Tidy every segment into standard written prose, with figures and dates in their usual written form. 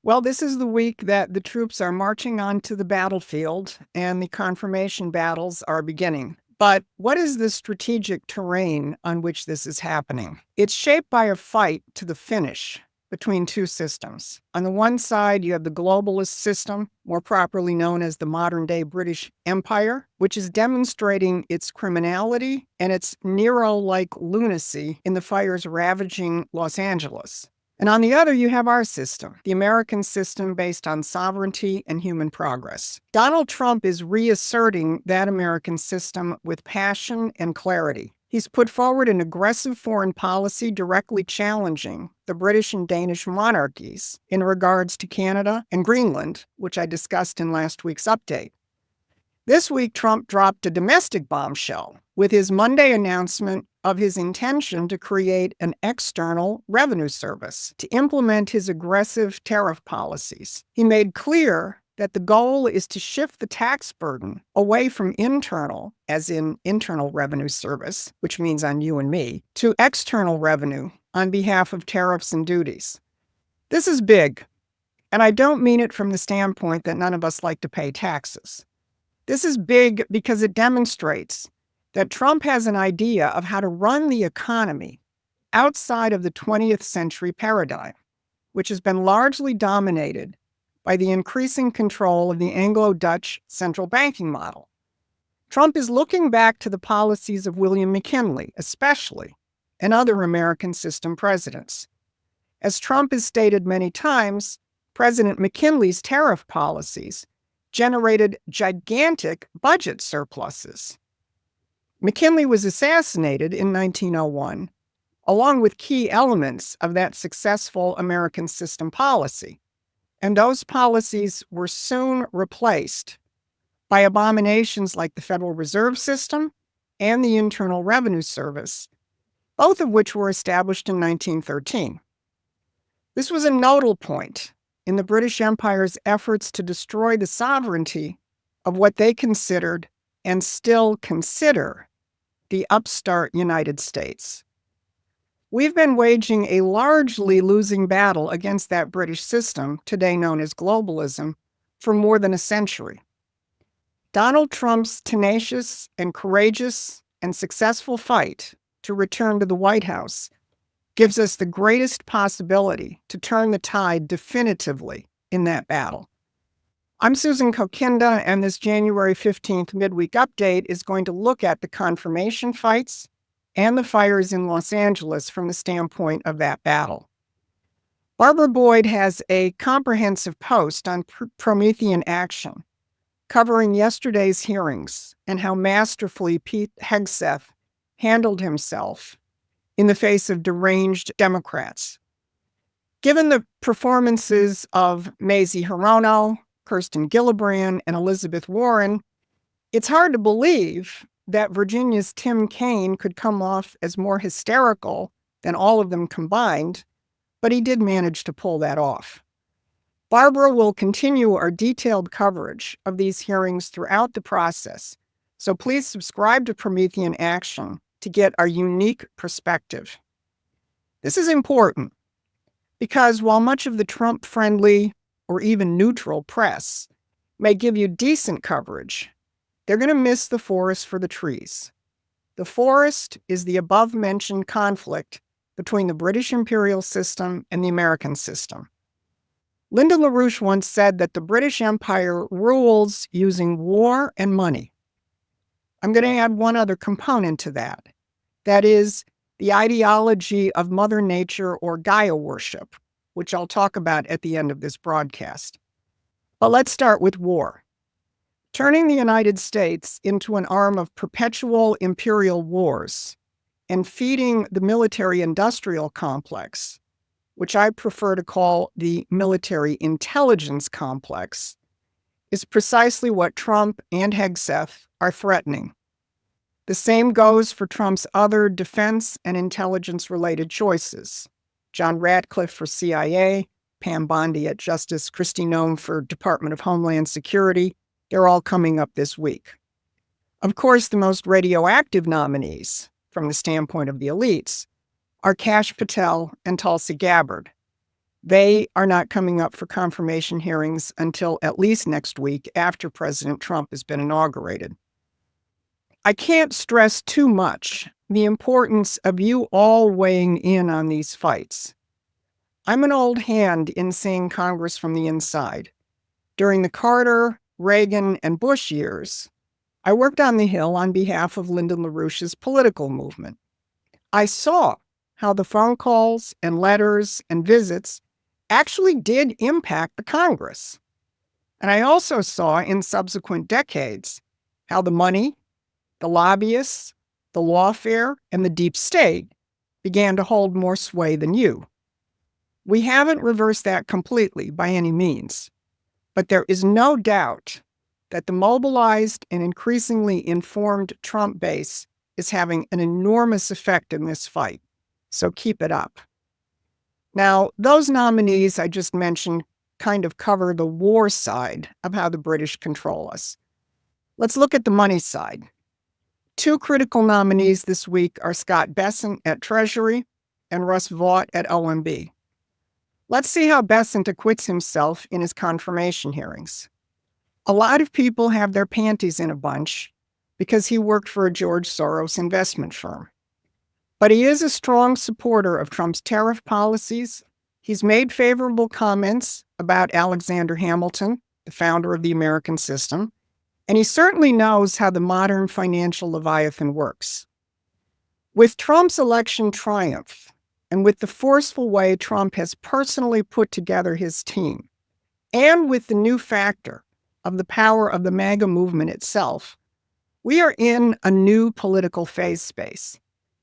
Well, this is the week that the troops are marching onto the battlefield and the confirmation battles are beginning. But what is the strategic terrain on which this is happening? It's shaped by a fight to the finish between two systems. On the one side, you have the globalist system, more properly known as the modern-day British Empire, which is demonstrating its criminality and its Nero-like lunacy in the fires ravaging Los Angeles. And on the other, you have our system, the American system based on sovereignty and human progress. Donald Trump is reasserting that American system with passion and clarity. He's put forward an aggressive foreign policy directly challenging the British and Danish monarchies in regards to Canada and Greenland, which I discussed in last week's update. This week, Trump dropped a domestic bombshell with his Monday announcement of his intention to create an external revenue service to implement his aggressive tariff policies. He made clear that the goal is to shift the tax burden away from internal, as in internal revenue service, which means on you and me, to external revenue on behalf of tariffs and duties. This is big, and I don't mean it from the standpoint that none of us like to pay taxes. This is big because it demonstrates that Trump has an idea of how to run the economy outside of the 20th century paradigm, which has been largely dominated by the increasing control of the Anglo-Dutch central banking model. Trump is looking back to the policies of William McKinley, especially, and other American system presidents. As Trump has stated many times, President McKinley's tariff policies generated gigantic budget surpluses. McKinley was assassinated in 1901, along with key elements of that successful American system policy, and those policies were soon replaced by abominations like the Federal Reserve System and the Internal Revenue Service, both of which were established in 1913. This was a nodal point in the British Empire's efforts to destroy the sovereignty of what they considered and still consider the upstart United States. We've been waging a largely losing battle against that British system, today known as globalism, for more than a century. Donald Trump's tenacious and courageous and successful fight to return to the White House gives us the greatest possibility to turn the tide definitively in that battle. I'm Susan Kokinda, and this January 15th Midweek update is going to look at the confirmation fights and the fires in Los Angeles from the standpoint of that battle. Barbara Boyd has a comprehensive post on Promethean action, covering yesterday's hearings and how masterfully Pete Hegseth handled himself in the face of deranged Democrats. Given the performances of Mazie Hirono, Kirsten Gillibrand, and Elizabeth Warren, it's hard to believe that Virginia's Tim Kaine could come off as more hysterical than all of them combined, but he did manage to pull that off. Barbara will continue our detailed coverage of these hearings throughout the process, so please subscribe to Promethean Action to get our unique perspective. This is important because while much of the Trump-friendly or even neutral press may give you decent coverage, they're going to miss the forest for the trees. The forest is the above-mentioned conflict between the British imperial system and the American system. Linda LaRouche once said that the British Empire rules using war and money. I'm going to add one other component to that. That is the ideology of Mother Nature or Gaia worship, which I'll talk about at the end of this broadcast. But let's start with war. Turning the United States into an arm of perpetual imperial wars and feeding the military-industrial complex, which I prefer to call the military intelligence complex, is precisely what Trump and Hegseth are threatening. The same goes for Trump's other defense and intelligence-related choices. John Ratcliffe for CIA, Pam Bondi at Justice, Kristi Noem for Department of Homeland Security. They're all coming up this week. Of course, the most radioactive nominees, from the standpoint of the elites, are Kash Patel and Tulsi Gabbard. They are not coming up for confirmation hearings until at least next week after President Trump has been inaugurated. I can't stress too much the importance of you all weighing in on these fights. I'm an old hand in seeing Congress from the inside. During the Carter, Reagan, and Bush years, I worked on the Hill on behalf of Lyndon LaRouche's political movement. I saw how the phone calls and letters and visits actually did impact the Congress. And I also saw in subsequent decades how the money, the lobbyists, the lawfare, and the deep state began to hold more sway than you. We haven't reversed that completely by any means, but there is no doubt that the mobilized and increasingly informed Trump base is having an enormous effect in this fight. So keep it up. Now, those nominees I just mentioned kind of cover the war side of how the British control us. Let's look at the money side. Two critical nominees this week are Scott Bessent at Treasury and Russ Vought at OMB. Let's see how Bessent acquits himself in his confirmation hearings. A lot of people have their panties in a bunch because he worked for a George Soros investment firm. But he is a strong supporter of Trump's tariff policies. He's made favorable comments about Alexander Hamilton, the founder of the American system, and he certainly knows how the modern financial leviathan works. With Trump's election triumph, and with the forceful way Trump has personally put together his team, and with the new factor of the power of the MAGA movement itself, we are in a new political phase space,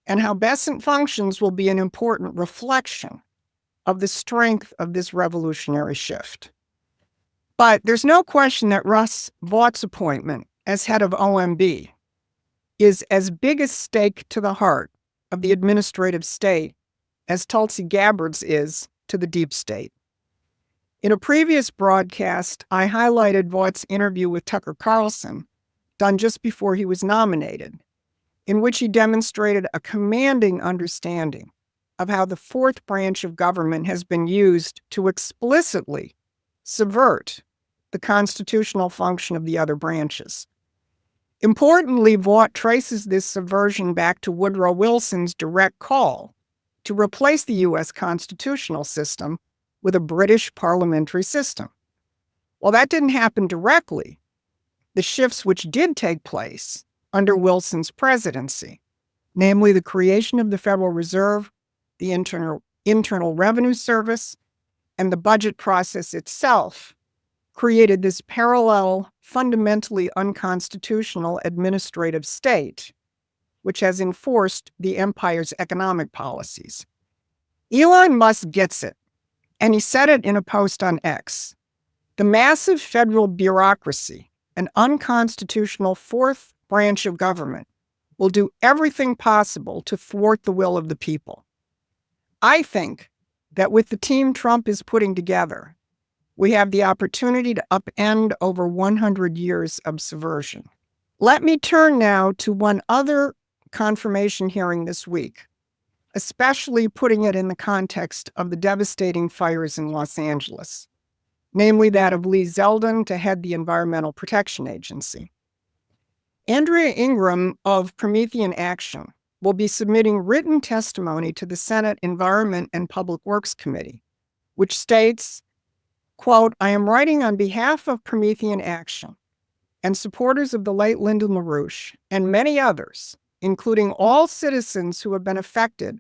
and how Bessent functions will be an important reflection of the strength of this revolutionary shift. But there's no question that Russ Vaught's appointment as head of OMB is as big a stake to the heart of the administrative state as Tulsi Gabbard's is to the deep state. In a previous broadcast, I highlighted Vaught's interview with Tucker Carlson, done just before he was nominated, in which he demonstrated a commanding understanding of how the fourth branch of government has been used to explicitly subvert the constitutional function of the other branches. Importantly, Vaught traces this subversion back to Woodrow Wilson's direct call to replace the U.S. constitutional system with a British parliamentary system. While that didn't happen directly, the shifts which did take place under Wilson's presidency, namely the creation of the Federal Reserve, the Internal Revenue Service, and the budget process itself, created this parallel, fundamentally unconstitutional administrative state, which has enforced the empire's economic policies. Elon Musk gets it, and he said it in a post on X. The massive federal bureaucracy, an unconstitutional fourth branch of government, will do everything possible to thwart the will of the people. I think that with the team Trump is putting together, we have the opportunity to upend over 100 years of subversion. Let me turn now to one other confirmation hearing this week, especially putting it in the context of the devastating fires in Los Angeles, namely that of Lee Zeldin to head the Environmental Protection Agency. Andrea Ingram of Promethean Action will be submitting written testimony to the Senate Environment and Public Works Committee, which states, quote, "I am writing on behalf of Promethean Action and supporters of the late Lyndon LaRouche and many others, including all citizens who have been affected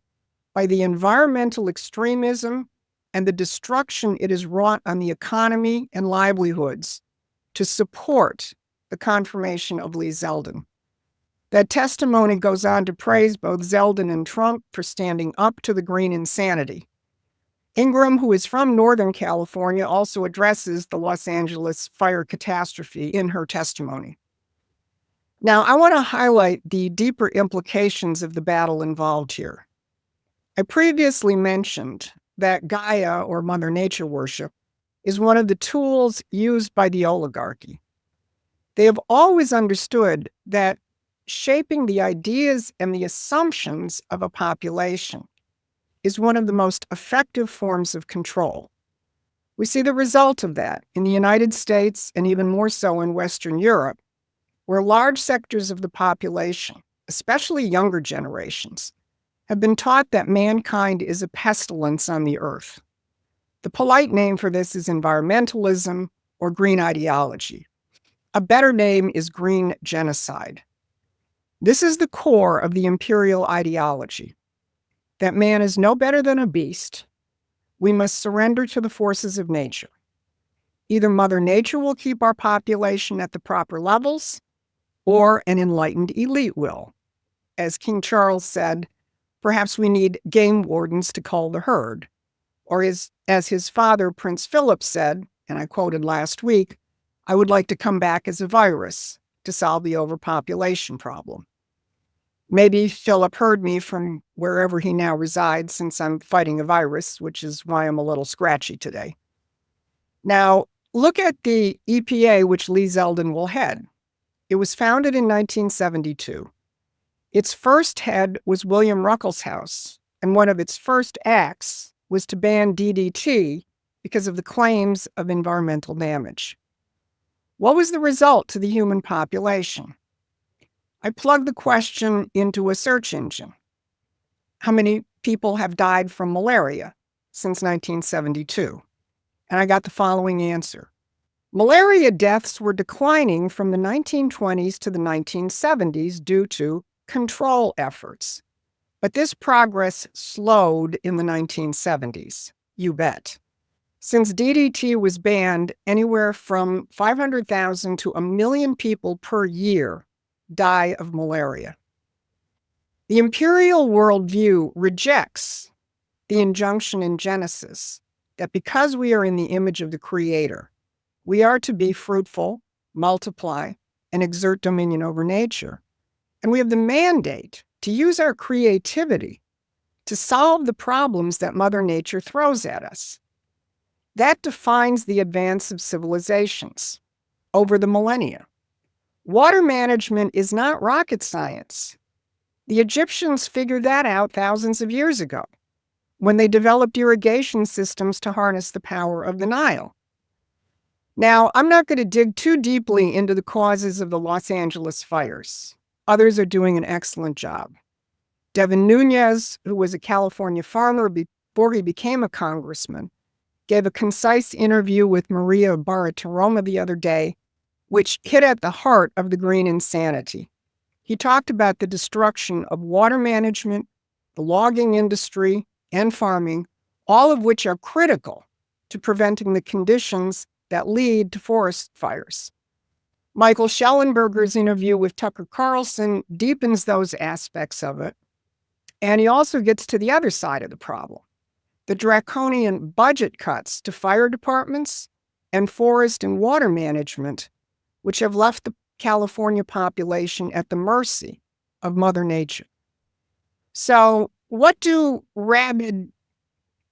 by the environmental extremism and the destruction it has wrought on the economy and livelihoods, to support the confirmation of Lee Zeldin." That testimony goes on to praise both Zeldin and Trump for standing up to the green insanity. Ingram, who is from Northern California, also addresses the Los Angeles fire catastrophe in her testimony. Now, I want to highlight the deeper implications of the battle involved here. I previously mentioned that Gaia, or Mother Nature worship, is one of the tools used by the oligarchy. They have always understood that shaping the ideas and the assumptions of a population is one of the most effective forms of control. We see the result of that in the United States and even more so in Western Europe, where large sectors of the population, especially younger generations, have been taught that mankind is a pestilence on the earth. The polite name for this is environmentalism or green ideology. A better name is green genocide. This is the core of the imperial ideology, that man is no better than a beast. We must surrender to the forces of nature. Either Mother Nature will keep our population at the proper levels, or an enlightened elite will. As King Charles said, perhaps we need game wardens to cull the herd. Or as his father, Prince Philip, said, and I quoted last week, I would like to come back as a virus to solve the overpopulation problem. Maybe Philip heard me from wherever he now resides, since I'm fighting a virus, which is why I'm a little scratchy today. Now, look at the EPA, which Lee Zeldin will head. It was founded in 1972. Its first head was William Ruckelshaus, and one of its first acts was to ban DDT because of the claims of environmental damage. What was the result to the human population? I plugged the question into a search engine. How many people have died from malaria since 1972? And I got the following answer. Malaria deaths were declining from the 1920s to the 1970s due to control efforts. But this progress slowed in the 1970s. You bet. Since DDT was banned, anywhere from 500,000 to 1 million people per year die of malaria. The imperial worldview rejects the injunction in Genesis that because we are in the image of the Creator, we are to be fruitful, multiply, and exert dominion over nature. And we have the mandate to use our creativity to solve the problems that Mother Nature throws at us. That defines the advance of civilizations over the millennia. Water management is not rocket science. The Egyptians figured that out thousands of years ago when they developed irrigation systems to harness the power of the Nile. Now, I'm not going to dig too deeply into the causes of the Los Angeles fires. Others are doing an excellent job. Devin Nunes, who was a California farmer before he became a congressman, gave a concise interview with Maria Bartiromo the other day, which hit at the heart of the green insanity. He talked about the destruction of water management, the logging industry, and farming, all of which are critical to preventing the conditions that lead to forest fires. Michael Schellenberger's interview with Tucker Carlson deepens those aspects of it, and he also gets to the other side of the problem, the draconian budget cuts to fire departments and forest and water management, which have left the California population at the mercy of Mother Nature. So, what do rabid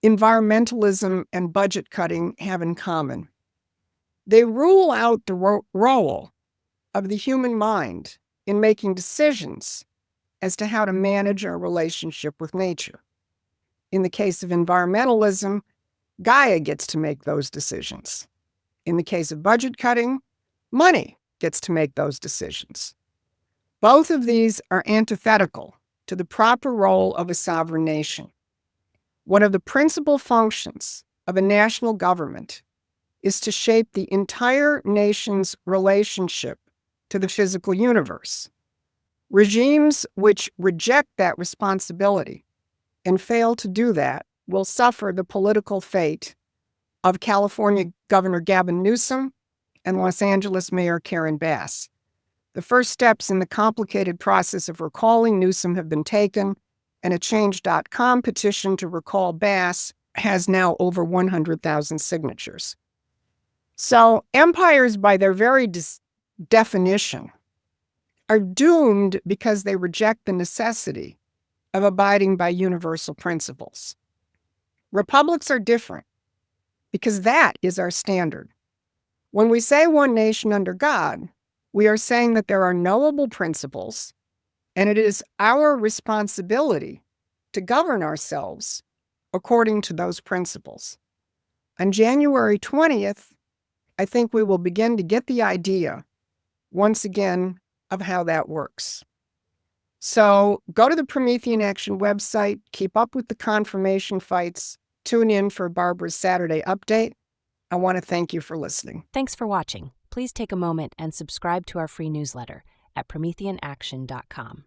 environmentalism and budget cutting have in common? They rule out the role of the human mind in making decisions as to how to manage our relationship with nature. In the case of environmentalism, Gaia gets to make those decisions. In the case of budget cutting, money gets to make those decisions. Both of these are antithetical to the proper role of a sovereign nation. One of the principal functions of a national government is to shape the entire nation's relationship to the physical universe. Regimes which reject that responsibility and fail to do that will suffer the political fate of California Governor Gavin Newsom and Los Angeles Mayor Karen Bass. The first steps in the complicated process of recalling Newsom have been taken, and a Change.com petition to recall Bass has now over 100,000 signatures. So empires, by their very definition, are doomed because they reject the necessity of abiding by universal principles. Republics are different because that is our standard. When we say one nation under God, we are saying that there are knowable principles, and it is our responsibility to govern ourselves according to those principles. On January 20th, I think we will begin to get the idea, once again, of how that works. So go to the Promethean Action website, keep up with the confirmation fights, tune in for Barbara's Saturday update. I want to thank you for listening. Thanks for watching. Please take a moment and subscribe to our free newsletter at prometheanaction.com.